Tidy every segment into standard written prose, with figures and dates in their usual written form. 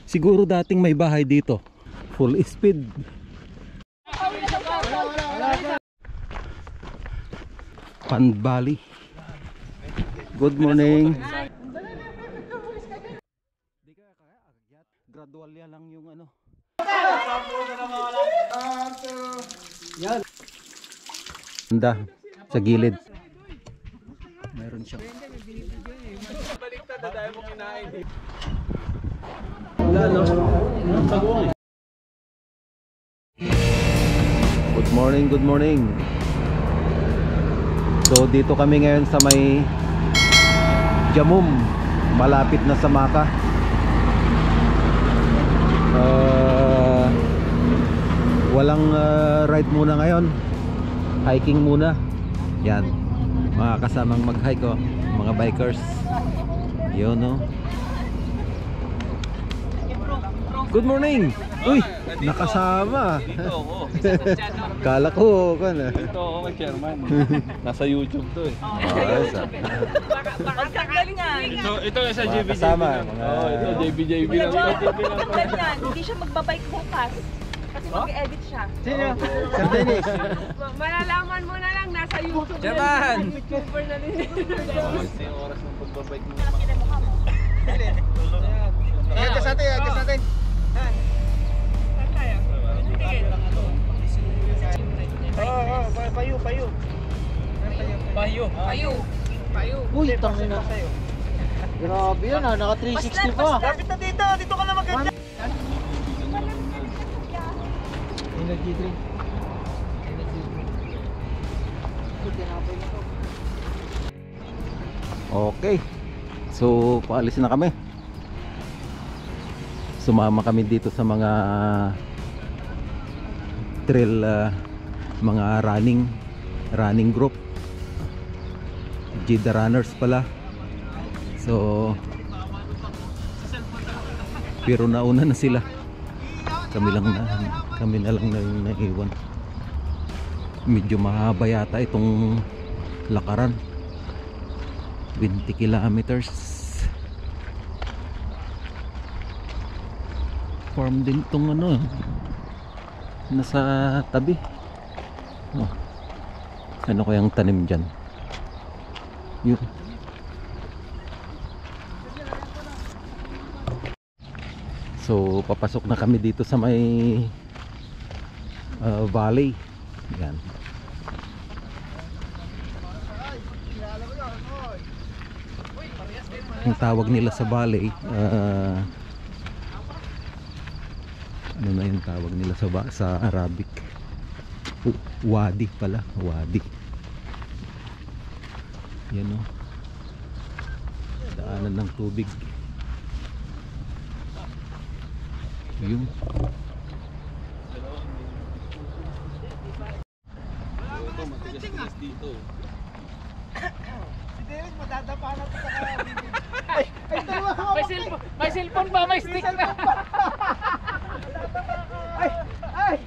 Siguro dating may bahay dito. Full speed. Pond Valley. Good morning. Gradual yan lang yung ano. Yan. Ganda sa gilid. Meron siya. Baliktad na dahil mo kinain. Wala no. Good morning, good morning. So dito kami ngayon sa may Jamum, malapit na sa Maka. Walang ride muna ngayon. Hiking muna. Yan. Mga kasamang mag-hike oh, mga bikers. Yun no. Good morning. Uy, nakasama. Dito ako. Kala ko kana. Dito ako kay chairman. Nasa YouTube to eh. So ito sa JBJB. Oh, ito JBJB lang. Hindi siya magbabike bukas. Kasi mag-edit siya. Sino? Sir Dennis. Malalaman mo na lang nasa YouTube. Chairman. YouTuber na din. Yung oras ng pagbabike mo. Agas natin, agas natin. Payo. Uy, tangin na. Grabe yan ah, naka 360 pa. Lapit na dito, dito ka na maganda. Energy drink. Okay. So, paalis na kami. Sumama kami dito sa mga trail, mga running group. Jida Runners pala. So, pero nauna na sila. Kami na lang na yung naiwan. Medyo mahaba yata itong lakaran. 20 kilometers. Farm din itong ano, nasa tabi. Oh. Ano kayang tanim dyan? Yun. So papasok na kami dito sa may valley. Yan. Ang tawag nila sa valley, ano na yung tawag nila sa Arabic? Wadi pala, wadi. Yan o, daanan ng tubig. Yun. Dito. Si Dennis, madadapa na ito sa kabibig. May cellphone ba? May stick na. Ay!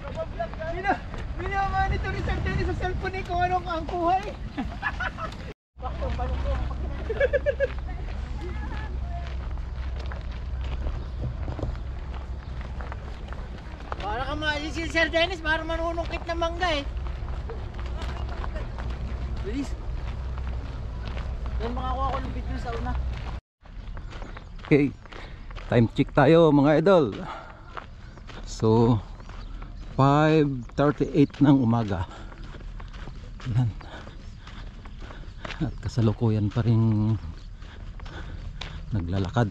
Minamonitor ni Sir Dennis sa cellphone ni kung anong ang kuhay. Para ka maalis si Sir Dennis, para manunungkit ng mangga eh. Bilis. Yan makakuha ko ng video sa una. Okay, time check tayo mga idol. So 5:38 ng umaga. Yan. At kasalukuyan pa rin naglalakad.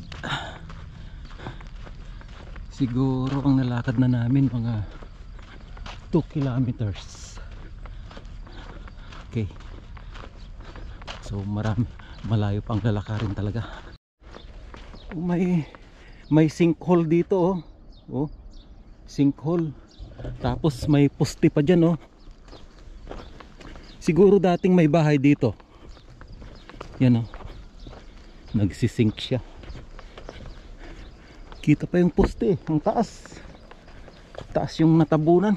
Siguro ang nalakad na namin mga 2 kilometers. Okay. So malayo pang lalakarin talaga. Oh, may sinkhole dito oh. Oh. Sinkhole. Tapos may poste pa diyan oh. Siguro dating may bahay dito. Yan oh. Nagsisink siya. Kita pa yung poste, ang taas. Taas yung natabunan.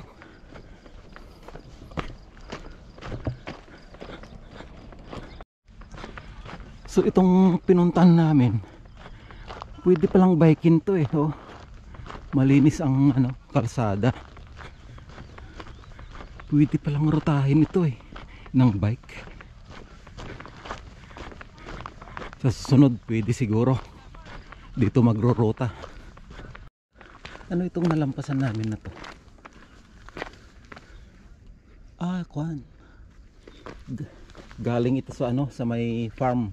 So itong pinuntahan namin, pwede palang bikin to eh oh. Malinis ang ano, kalsada. Pwede palang rutahin ito eh ng bike. Sa susunod pwede siguro dito magro-rota. Ano itong nalampasan namin na to? Kuan. Galing ito sa ano, sa may farm.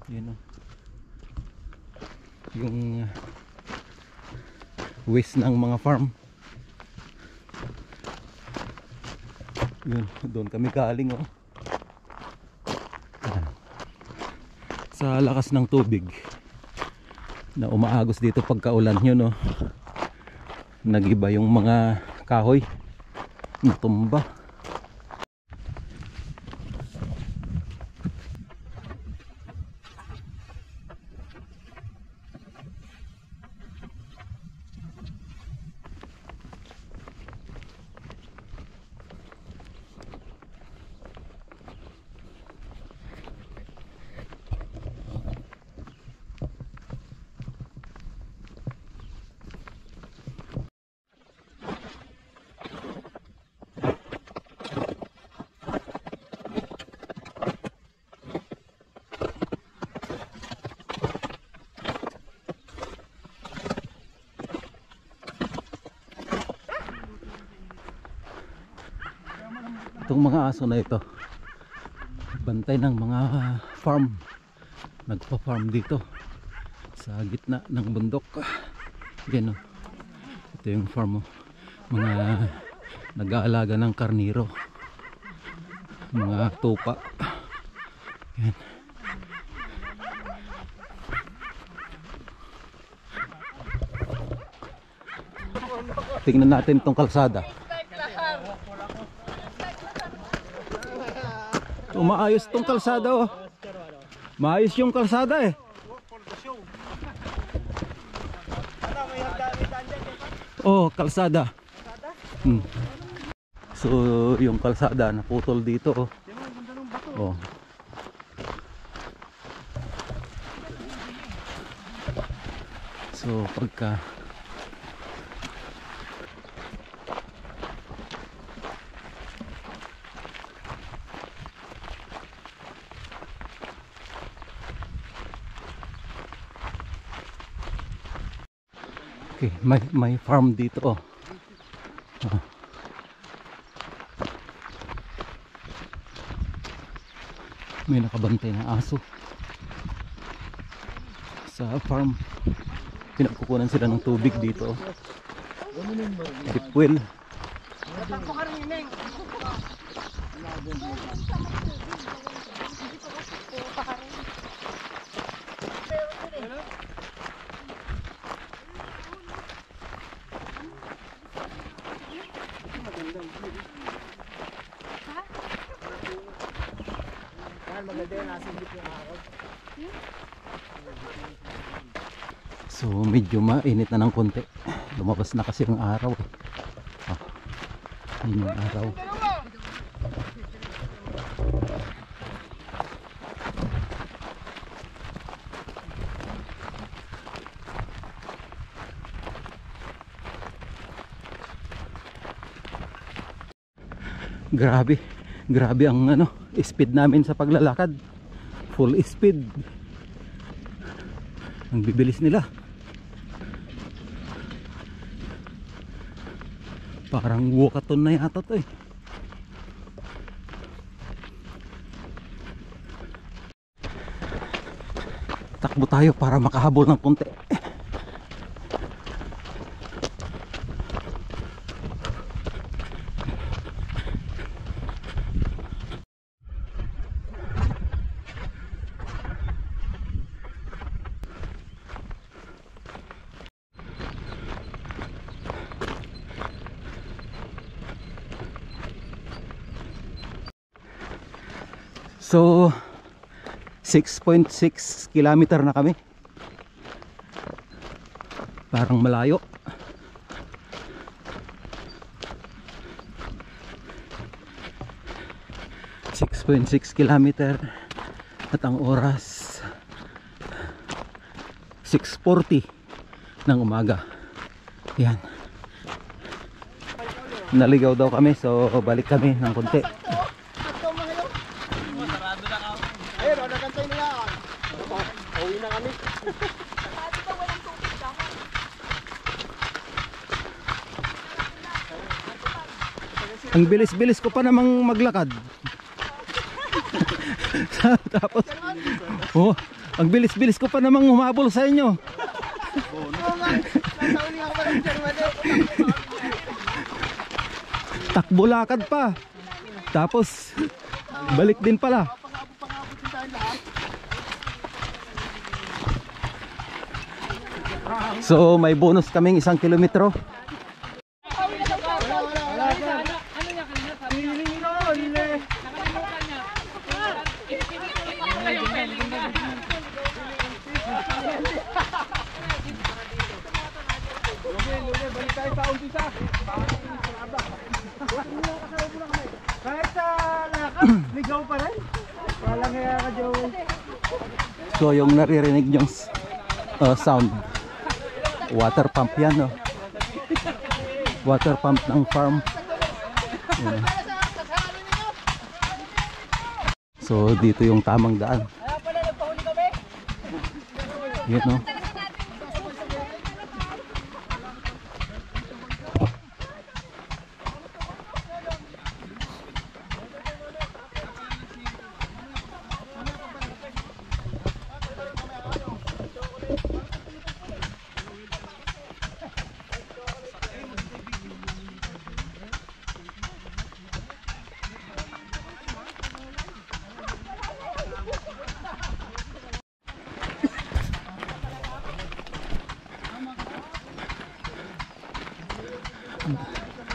Yun o. Yung waste ng mga farm. Yun, doon kami galing oh. Sa lakas ng tubig na umaagos dito pagkaulan yun oh. Nagiba yung mga kahoy, natumba. Itong mga aso na ito, bantay ng mga farm. Nagpa-farm dito sa gitna ng bundok. Yan o. Ito yung farm o. Mga nag-aalaga ng karniro, mga tupa. Yan. Tingnan natin itong kalsada. Maayos tong kalsada oh. Maayos yung kalsada eh. Oh, kalsada. So yung kalsada naputol dito oh. Oh. So pagka okay, may farm dito oh. Oh. May nakabantay na aso sa farm. Pinagkukunan sila ng tubig dito oh. Deep well. So medyo mainit na ng konti. Lumabas na kasi yung araw eh. Oh, yun yung araw. Grabe ang ano, speed namin sa paglalakad. Full speed. Ang bibilis nila. Parang walkathon na yata to eh. Takbo tayo para makahabol ng konti. So 6.6 kilometer na kami. Parang malayo. .6 kilometer at ang oras 6:40 ng umaga. Yan. Naligaw daw kami, so balik kami ng konti. Ayun, nagkantay nila. Uwi na kami. Ang bilis-bilis ko pa namang maglakad. Tapos, oh, ang bilis-bilis ko pa namang humabol sa inyo. Takbo lakad pa. Tapos, balik din pala. So, may bonus kaming 1 kilometro. Kahit sa lakad, ligaw pa rin. Walang kaya ka, Joey. So yung naririnig yung sound, water pump yan, no? Water pump ng farm. Yan. So dito yung tamang daan. Yun, no?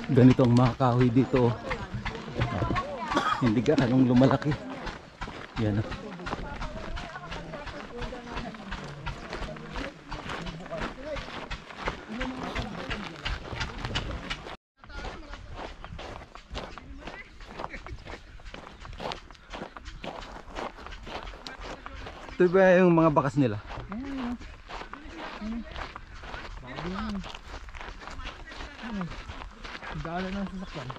Ganito ang mga kahoy dito. Hindi ganong lumalaki. Yan. Ito ba yung mga bakas nila? Dala ng sasakyan.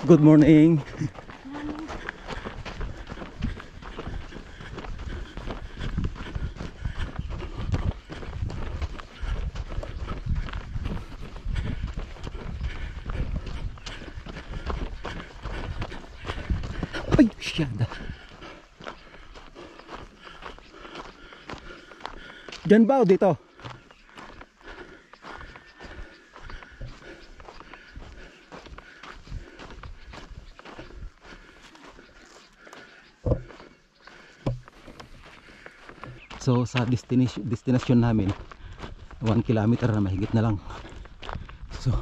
Good morning. Ay, syada. Diyan ba o dito? So sa destination namin 1 kilometer na mahigit na lang. So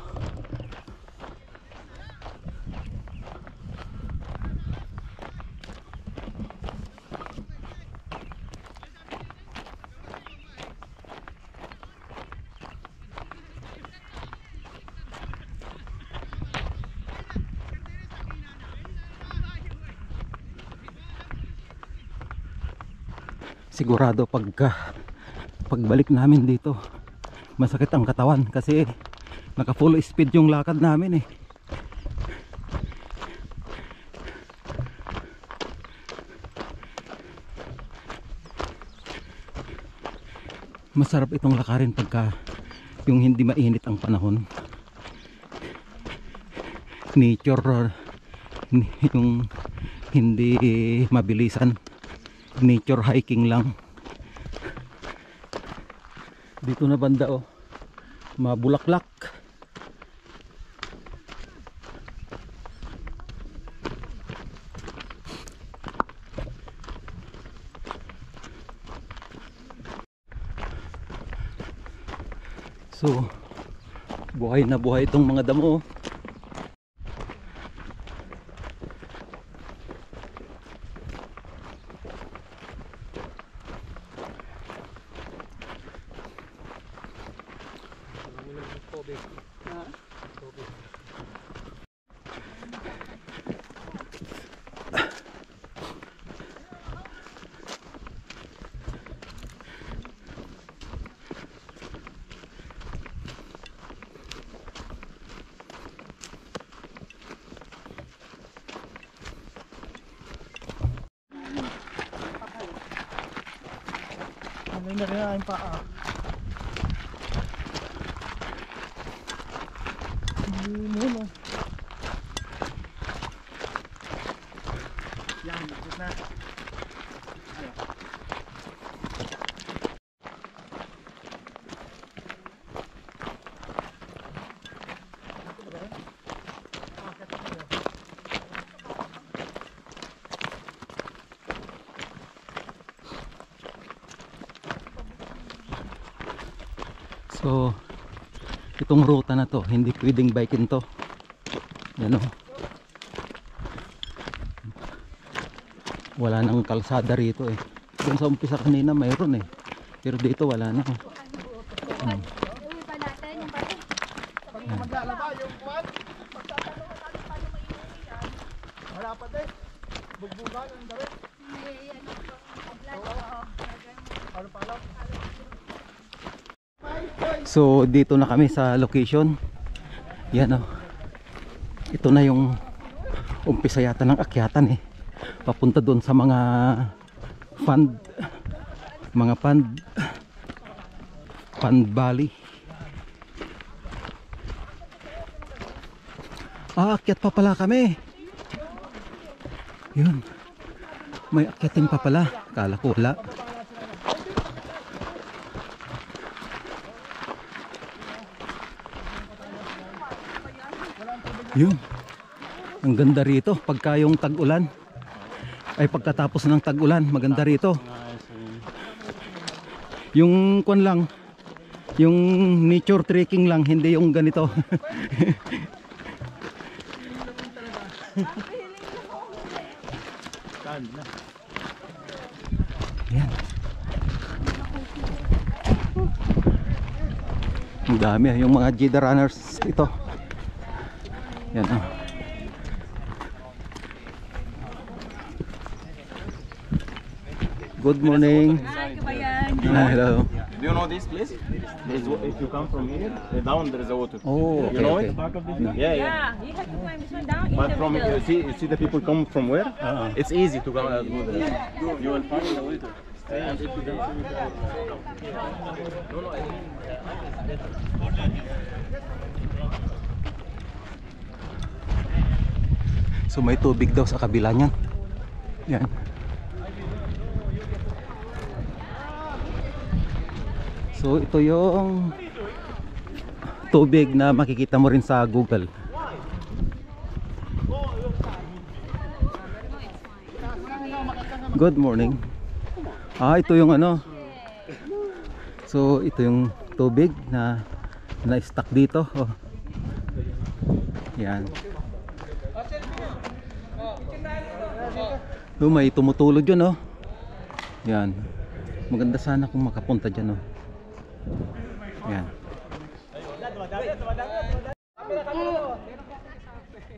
sigurado pagbalik namin dito masakit ang katawan kasi naka full speed yung lakad namin eh. Masarap itong lakarin pagka yung hindi mainit ang panahon, nature, yung hindi mabilisan, nature hiking lang. Dito na banda oh, mabulaklak. So buhay na buhay itong mga damo oh. Ano na rin ang paa. Muno. Yan, ikot na. So itong ruta na to hindi pwedeng bikin to. Yan o, wala nang kalsada rito eh. Doon sa umpisa kanina mayroon eh, pero dito wala na. Maglalaba yung kuwan. Wala pa din. Bugbugan ang dami. So dito na kami sa location. Yan o, ito na yung umpisa yata ng akyatan eh, papunta doon sa mga Pand Valley. Akyat pa pala kami. Yun, may akyatin pa pala, kala ko wala. Yun, ang ganda rito pagka yung tag-ulan, ay pagkatapos ng tag-ulan maganda rito. Yung kwan lang, yung nature trekking lang, hindi yung ganito. Yan, ang dami yung mga Jida runners ito. Yan oh. Good morning. Hi, kabayan. Hello. Do you know this place? If you come from here, down there is a water. Oh, okay, you know okay. it? No. Yeah, yeah. Yeah, you have to climb this one down in But the from middle. you see the people come from where? It's easy to go there. You will find the water. And if you don't see So may tubig daw sa kabila niyan. Yan. So ito yung tubig na makikita mo rin sa Google. Good morning. Ito yung ano. So ito yung tubig na na-stuck dito. Oh. Yan. May tumutulog yun oh. Yan. Maganda sana kung makapunta dyan oh. Yan.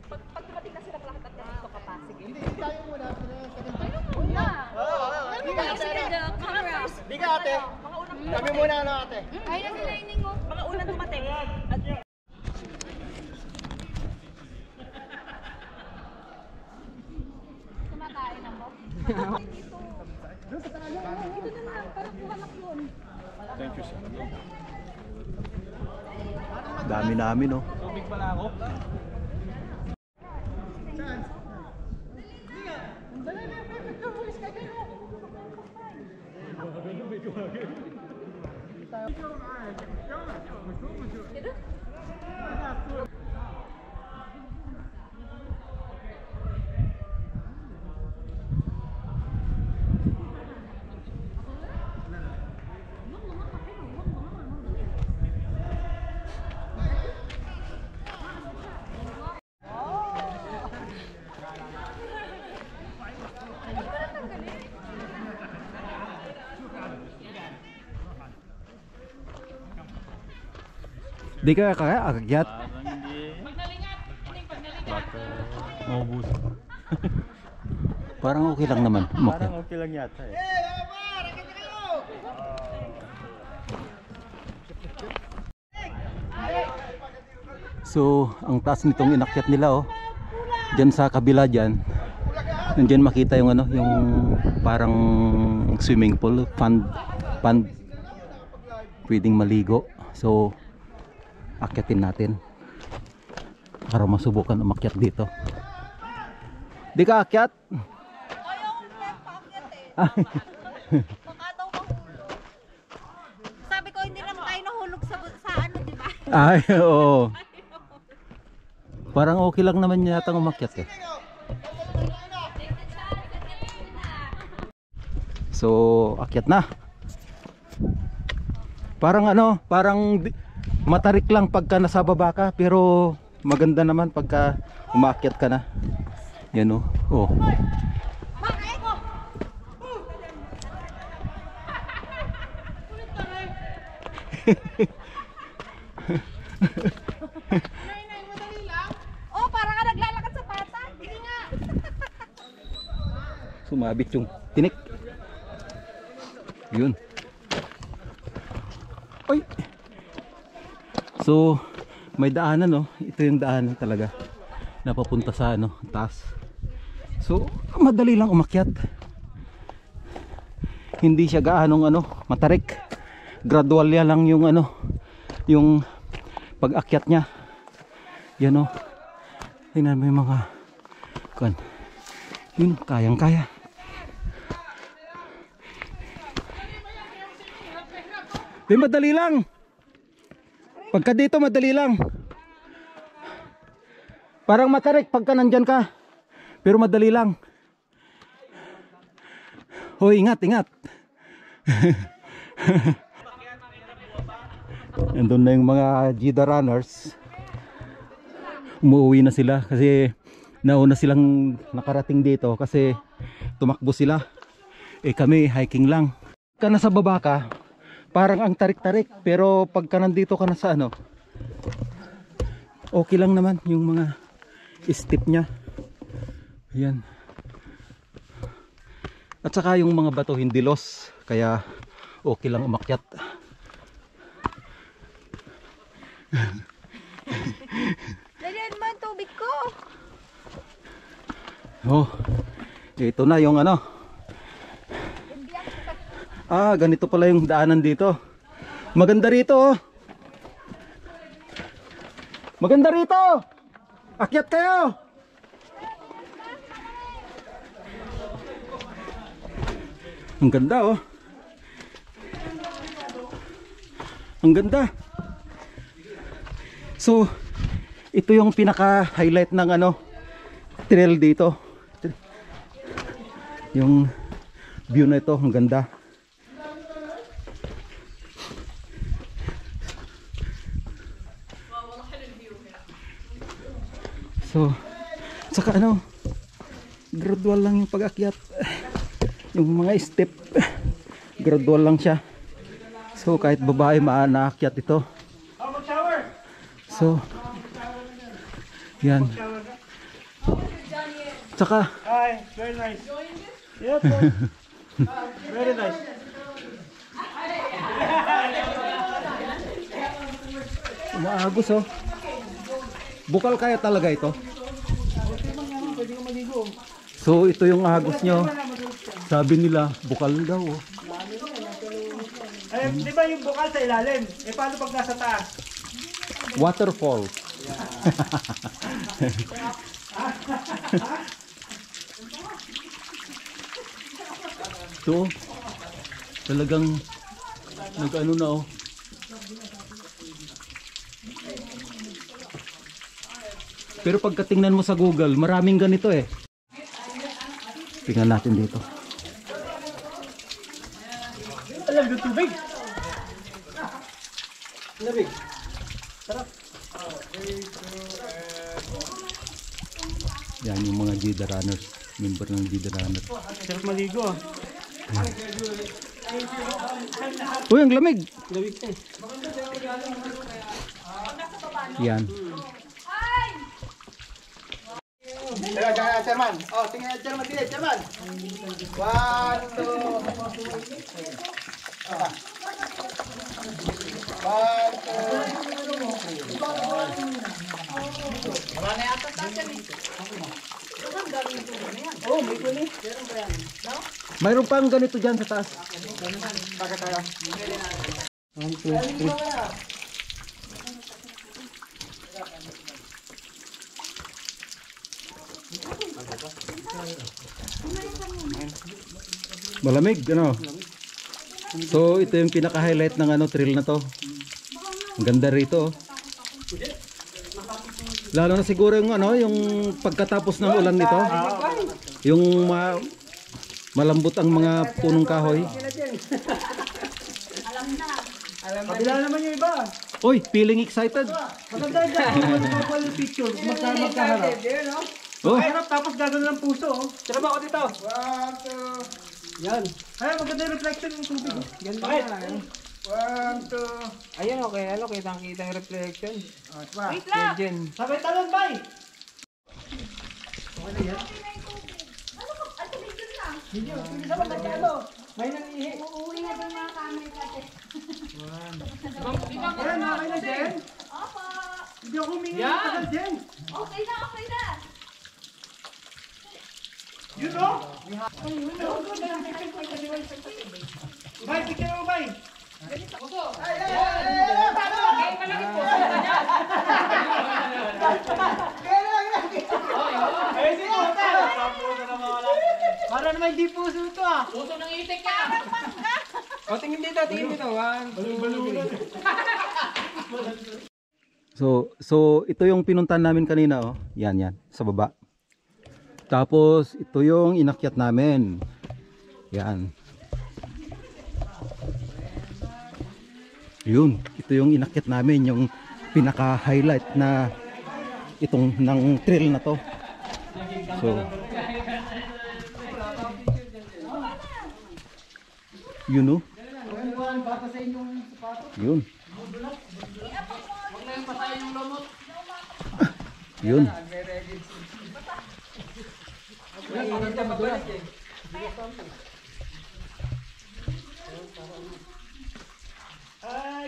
Pag dumating na sila lahat at ganito ka pa, sige. Hindi tayo muna. Hindi ka ate. Kami muna ano ate. Ay, nasa lining mo. Mga unang dumating. Kumakain na mo? Dito. Dito na lang, parang kuhalak yun. Thank you, sir. Dami namin oh. Tubig pala ako. Di ka kaya akyat? Parang hindi. Baka maubos. Parang okay lang naman. Umakyat. Parang okay lang yata eh. So, ang taas nitong inakyat nila oh. Diyan sa kabila diyan. Nandiyan makita yung ano, yung parang swimming pool, pond. Pwedeng maligo. So, akyatin natin. Para masubukan umakyat dito. Di ka akyat? Ayaw ko paakyat eh. Baka daw mahulog. Sabi ko hindi naman tayo nahulog sa ano, di ba? Ay, oo. Parang okay lang naman yata umakyat eh. So, akyat na. Parang ano, parang matarik lang pagka nasa baba ka, pero maganda naman pagka umaakyat ka na. Yan oh. Oh. Oh, parang ka naglalakad sa pata. Hindi nga. Sumabit yung tinik. Yun. Oy. So, may daanan no. Ito yung daanan talaga. Napapunta sa ano, taas. So, madali lang umakyat. Hindi siya gaanong ano, matarik. Gradual ya lang yung ano, yung pag-akyat niya. Yan o. Tingnan mo yung mga kan. Yun, kayang-kaya. Di madali lang. Pagka dito madali lang. Parang matarik pagka nandyan ka. Pero madali lang. Hoy, ingat, ingat. Andun na yung mga Jida runners. Umuwi na sila kasi nauna silang nakarating dito kasi tumakbo sila. Eh kami hiking lang. Pagka nasa baba ka, parang ang tarik-tarik, pero pagka nandito ka na sa ano, okay lang naman yung mga step nya. Ayan. At saka yung mga bato hindi los, kaya okay lang umakyat. Dalian mo ang tubig ko. Oh, ito na yung ano. Ah, ganito pala yung daanan dito. Maganda rito oh. Maganda rito. Akyat kayo. Ang ganda oh. Ang ganda. So, ito yung pinaka-highlight ng ano, trail dito. Yung view na ito, ang ganda. So, saka ano, gradual lang yung pag-akyat. Yung mga step, gradual lang siya. So, kahit babae maanaakyat ito. So, yan. Saka, Hi, very nice. Yeah, very nice. umaagos oh. Bukal kaya talaga ito. So ito yung agos nyo. Sabi nila bukal daw oh. Ay, di ba yung bukal sa ilalim? Eh, paano pag nasa taas? Waterfall. So talagang nag-ano na oh. Pero pagkatingnan mo sa Google, maraming ganito eh. Tingnan natin dito. Alam yung tubig. Lamig. Sarap. Yan yung mga Jida runners. Member ng Jida runners. Sarap maligo. Uy, ang lamig. Lamig eh. Yan. Chairman. Oh, tingnan Chairman dito, Chairman. 1, 2. Mayroon pang ganito dyan sa taas. Bakit tayo? Malamig, ano? So, ito yung pinaka-highlight ng trail na to. Ang ganda rito. Lalo na siguro yung yung pagkatapos ng ulan nito. Yung malambot ang mga punong kahoy. Kabila naman yung iba. Oy, feeling excited. Maganda dyan. Magkakapal yung picture. Magkaharap. Oh, Harap tapos gagawin ng puso. Tira ba ako dito? 1, 2. Yan. Ay, maganda yung reflection ng tubig. Ganda na. 1, 2. Ayun, okay. Ano, kitang-kita yung reflection. Wait lang. Sabay talon, bay! May nangihi. Uuwi na din mga kamay natin. Ayan, okay na, Jen. Opo. Hindi ako humingi ng tagal, Jen. Okay na, okay na. You know? Bay, picture mo, bay. Para naman di puso ito ah. Puso ng itik ka! O, tingin dito. 1, 2. So ito yung pinuntahan namin kanina, oh. Yan, sa baba. Tapos ito yung inakyat namin. Yan. Yun, ito yung inakyat namin, yung pinaka-highlight na itong ng trail na to. So yun, oh. Yun. Yun.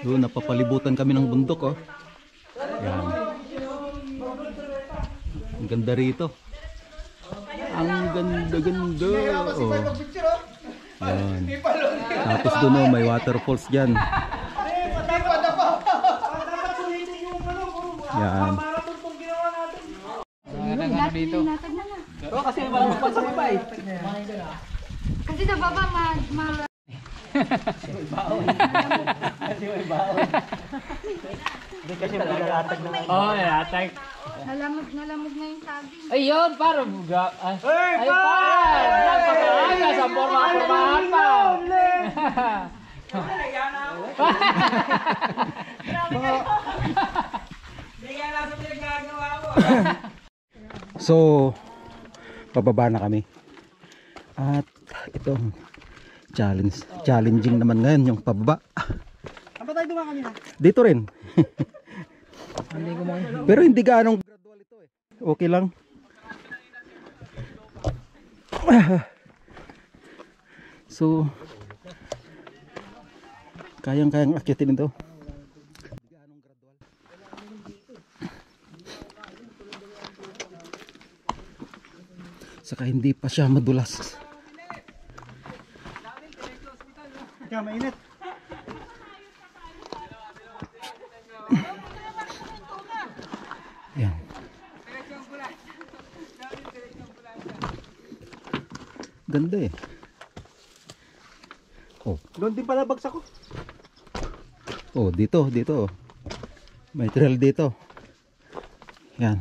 Yun, napapalibutan kami ng bundok, oh. Yan. Ang ganda rito. Ang ganda. Oh. Yan. Tapos doon, oh, may waterfalls dyan. Yan. Kasi walang magpasa mo ba eh? Kasi sa baba, Hindi kasi magalatag na. Oo, nalatag. nalamog na yung sabi. Ayun, para buga. Ay, par! Nagpapalaga sa forma-formahan pa. So, pababa na kami. At ito, challenging naman ngayon yung pababa. Saan ba tayo dumaan kanina? Dito rin. Pero hindi gaanong gradual ito eh. Okay lang. So, kayang-kayang akyatin ito. Saka hindi pa siya madulas. Kaya mainit. Yan. Ganda eh. Oh. Doon din pala bagsak ko. Oh, dito. May trail dito. Yan.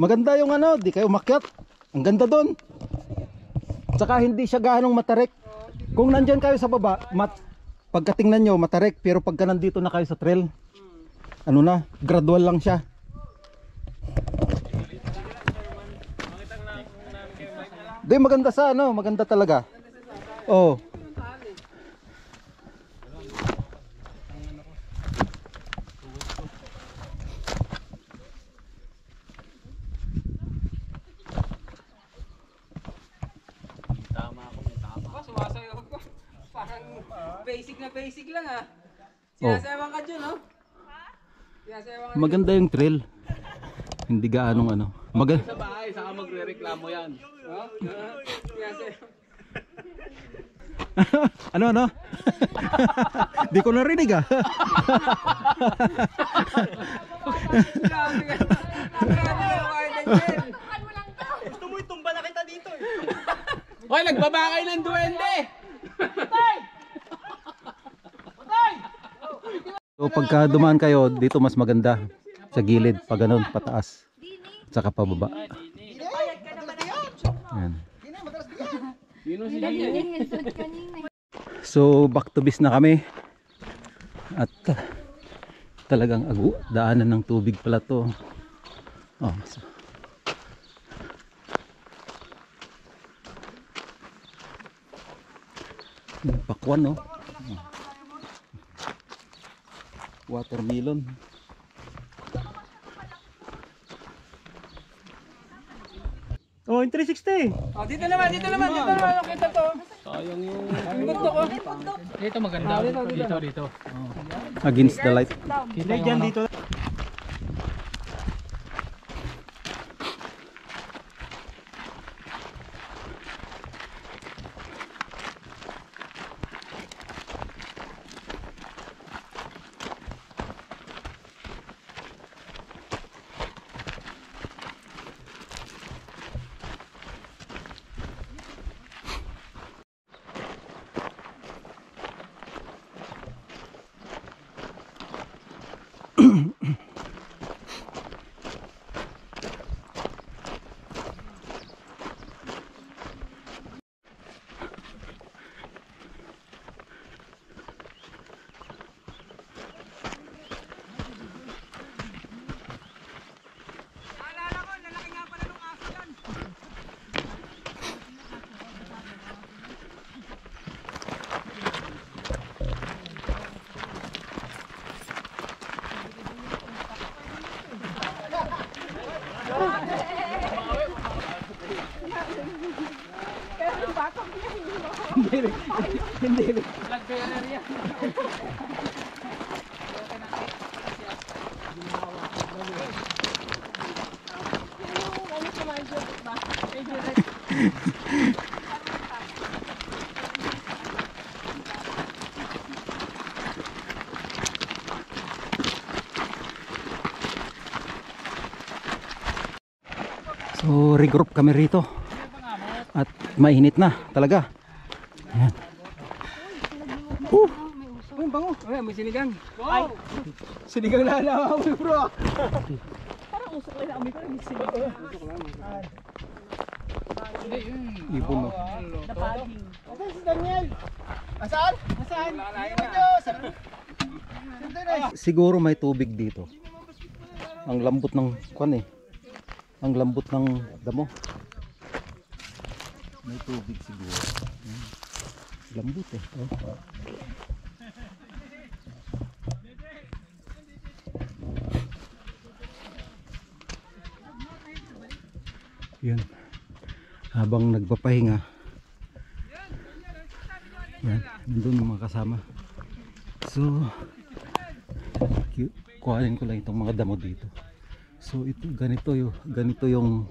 Maganda yung ano, di kayo umakyat. Ang ganda doon. Tsaka hindi siya ganong matarik. Kung nandyan kayo sa baba, pagkatingnan nyo matarik, pero pagka nandito na kayo sa trail, ano na, gradual lang siya. Di, maganda sa ano, maganda talaga. Oh. Sumasayaw ko. Parang basic lang ah. Sinasayawan ka dyan, no? Sinasayawan ka. Maganda yung trail. Hindi gaanong ano. Sa bahay, saka magre-reklamo yan. Ano? Di ko narinig ah. Gusto mo itumba na kita dito eh. Hoy, nagbabakay ng duwende! So pagka dumaan kayo, dito mas maganda. Sa gilid, pa ganun, pataas. Tsaka pababa. Ayan. So back to base na kami. At talagang daanan ng tubig pala to. Oh, so. Pakwan, no? Watermelon. Oh, in 360. Oh, dito naman. Nakita to. Sayang yung bundok ko. Dito maganda. Dito. Against the light. Kita dyan dito. Hindi. So regroup kami rito. At mainit na talaga. Ayan. May bango. May sinigang. Ay, sinigang na alawa mo, bro. Parang usok lang kami ko ng sinigang. Ibon, no? Napaging. Asan si Daniel? Asan? Siguro may tubig dito. Ang lambot ng kwan eh. Ang lambot ng damo. May tubig siguro. Lambot eh. Oh. Yan. Habang nagpapahinga. Yan. Nandun yung mga kasama. So, kuhanin ko lang itong mga damo dito. So ito ganito yung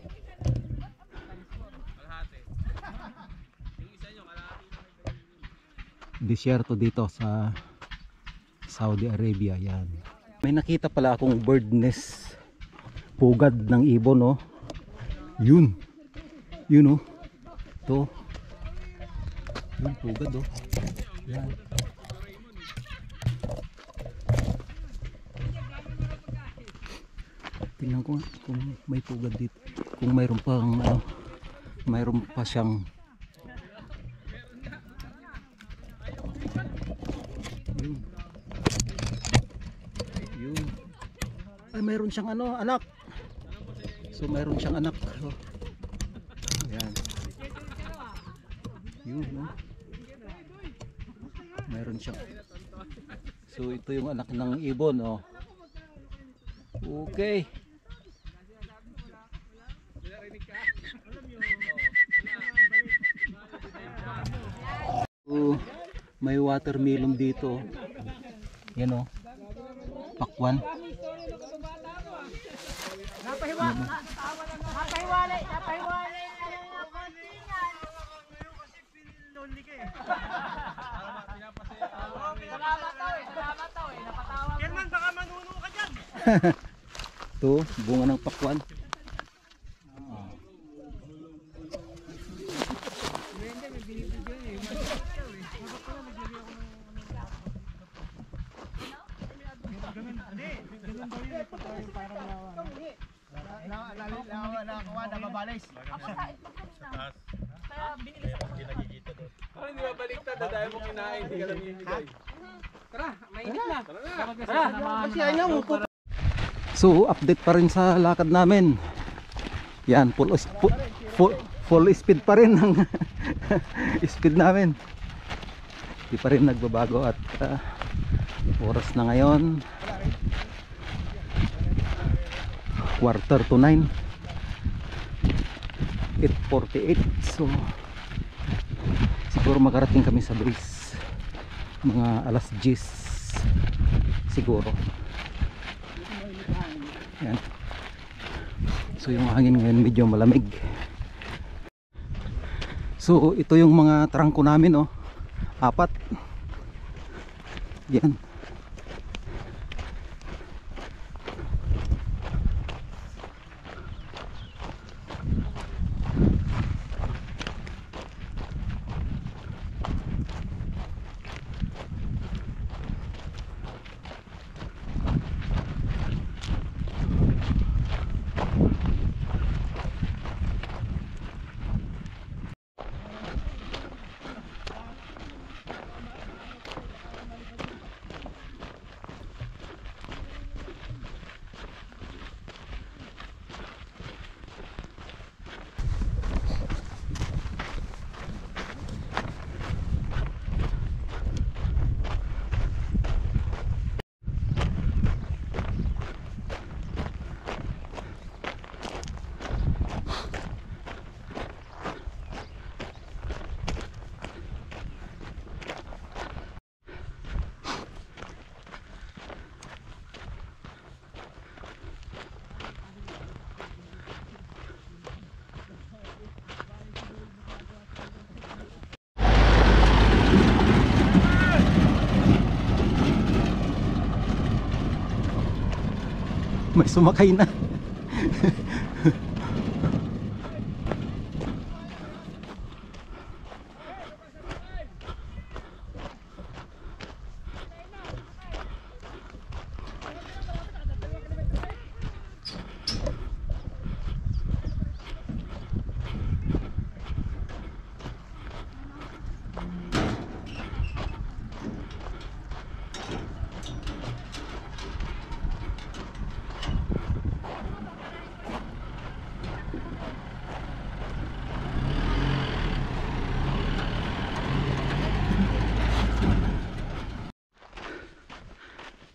disyerto dito sa Saudi Arabia. Yan. May nakita pala akong bird nest, pugad ng ibon, no? Yun, no? To yun, pugad, oh. Yan. Tingnan ko nga kung may pugad dito. Kung mayroon pang ano, mayroon pa siyang yun. Ay, mayroon siyang ano, anak. So mayroon siyang anak. Oh. Ayan. Yun, no? Mayroon siyang. So ito yung anak ng ibon, oh. Okay. So, may watermelon dito. Yan, oh. Pakwan. Napahiwalay na Kerman, baka manuno ka dyan. Ito, bunga ng pakwan. Nababalis. Hindi ba baliktad? Dahil mo kinain, hindi ka lang hihigay. Tara, mainit na. So update pa rin sa lakad namin. Yan, full speed pa rin ang speed namin. Di pa rin nagbabago at oras na ngayon 8:45, 8:48. So siguro makarating kami sa base mga alas 10 siguro. Yan. So yung hangin ngayon medyo malamig. So ito yung mga trangko namin, oh. 4. Yan. May sumakay na.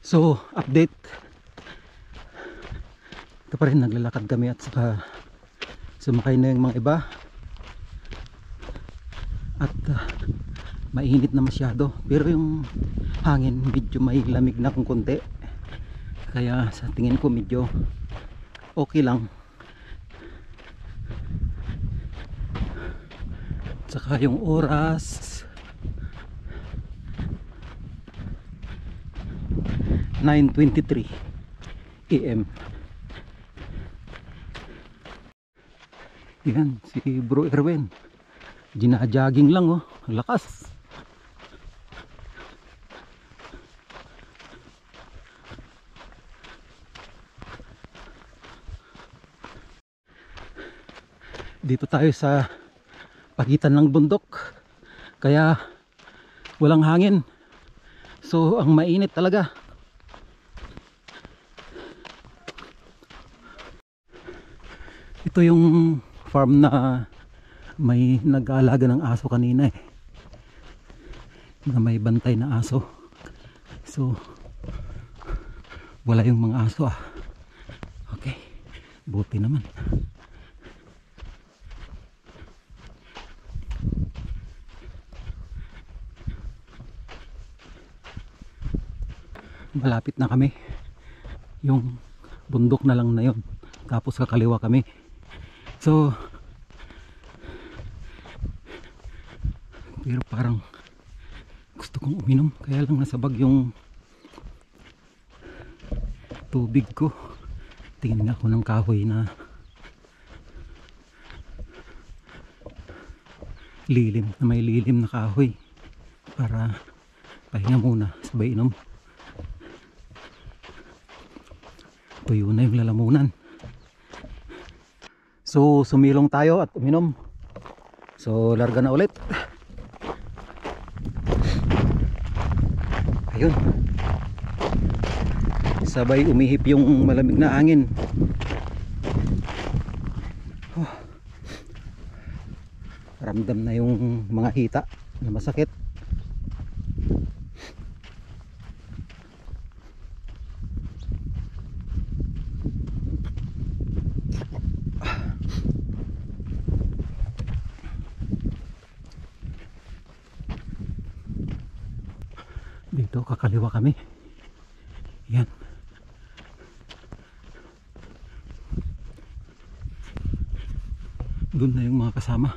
So update, ito pa rin, naglalakad kami at saka sumakay na yung mga iba at mainit na masyado, pero yung hangin medyo may lamig na kung konti, kaya sa tingin ko medyo okay lang. At saka yung oras 9:23 AM. Yan si Bro Erwin, gina-jogging lang, oh, lakas. Dito tayo sa pagitan ng bundok, kaya walang hangin, so ang mainit talaga. Ito yung farm na may nag-aalaga ng aso kanina eh, na may bantay na aso. So wala yung mga aso ah. Okay, buti naman. Malapit na kami, yung bundok na lang na yun, tapos kakaliwa kami. So pero parang gusto kong uminom, kaya lang nasabag yung tubig ko. Tingin nga ako ng kahoy na lilim, na may lilim na kahoy, para pahinga muna sabay inom. Tuyo na yung lalamunan. So sumilong tayo at uminom. So larga na ulit. Ayun, sabay umihip yung malamig na hangin. Ramdam na yung mga hita na masakit. Dito kakaliwa kami. Yan. Doon na yung mga kasama.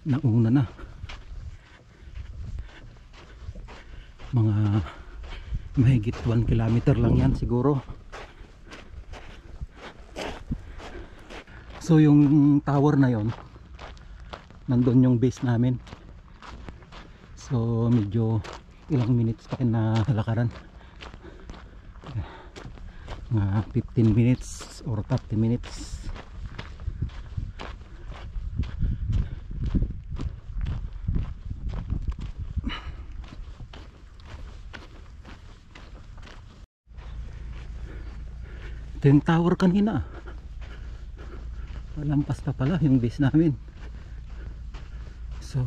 Nauna na. Mga mahigit 1 kilometer lang yan siguro. So yung tower na yon, nandun yung base namin. So medyo ilang minutes pa na lakaran, mga 15 minutes or 30 minutes. Ito yung tower kanina, malampas na pala yung base namin. So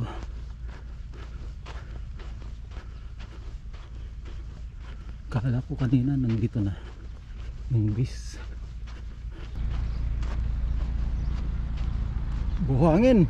kala ko kanina nandito na yung base. Buhangin.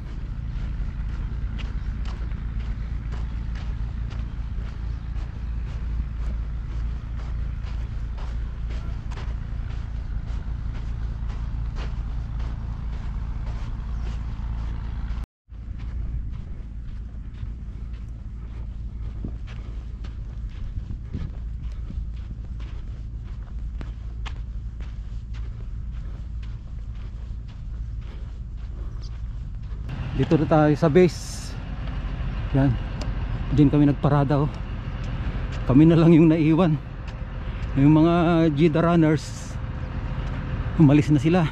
Dito na tayo sa base. Yan, diyan kami nagparada oh. Kami na lang yung naiwan. Yung mga Jida runners umalis na sila,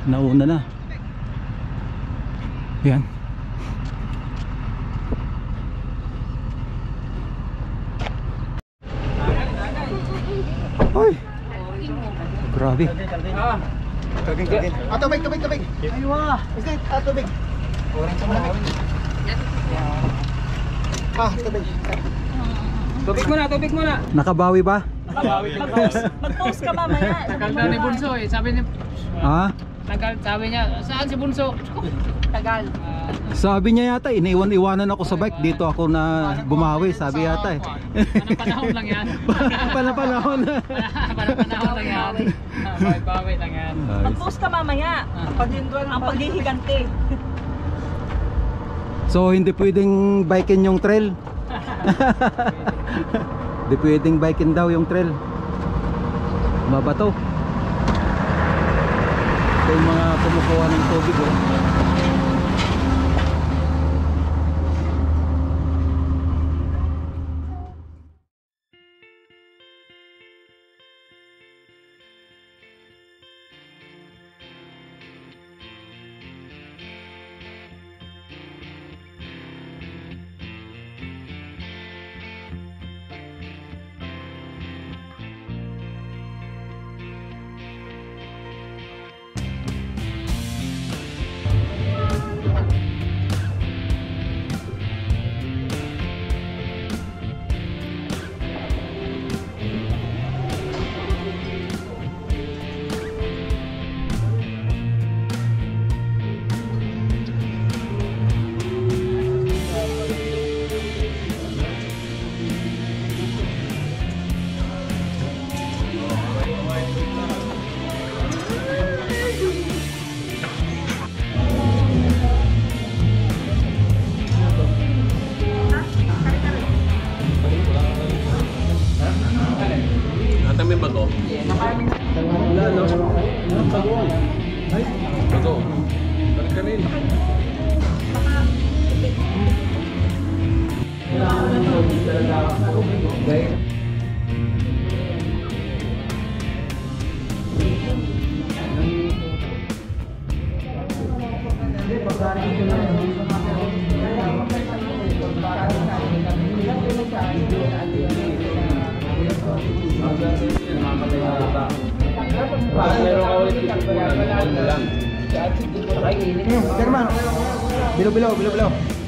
nauna na. Yan. Hoy, grabe. Tubig. Tubig. Aywa. Isay, tubig. Orang sa malamig. Tubig. Tubig muna. Nakabawi ba? Mag-post ka mamaya. Tagal na ni Bunso eh. Sabi ni sabi niya, saan si Bunso? Tagal. Sabi niya yata, iniwan-iwanan ako sa bike. Dito ako na bumawi, sabi yata eh. Panahon lang yan. Panahon. Panahon lang yan. Bawi lang yan. Mag-post ka mamaya. Ang paghihiganti. So hindi pwedeng bikin yung trail. Hindi pwedeng bikin daw yung trail. Mabato. Ito yung mga kumukuha ng tubig oh. namin bato. Wala, no? Ang bagoong. Ay, Bato. Kanin. Meron ka ulit itipunan, lang. Sir, man. Bilaw.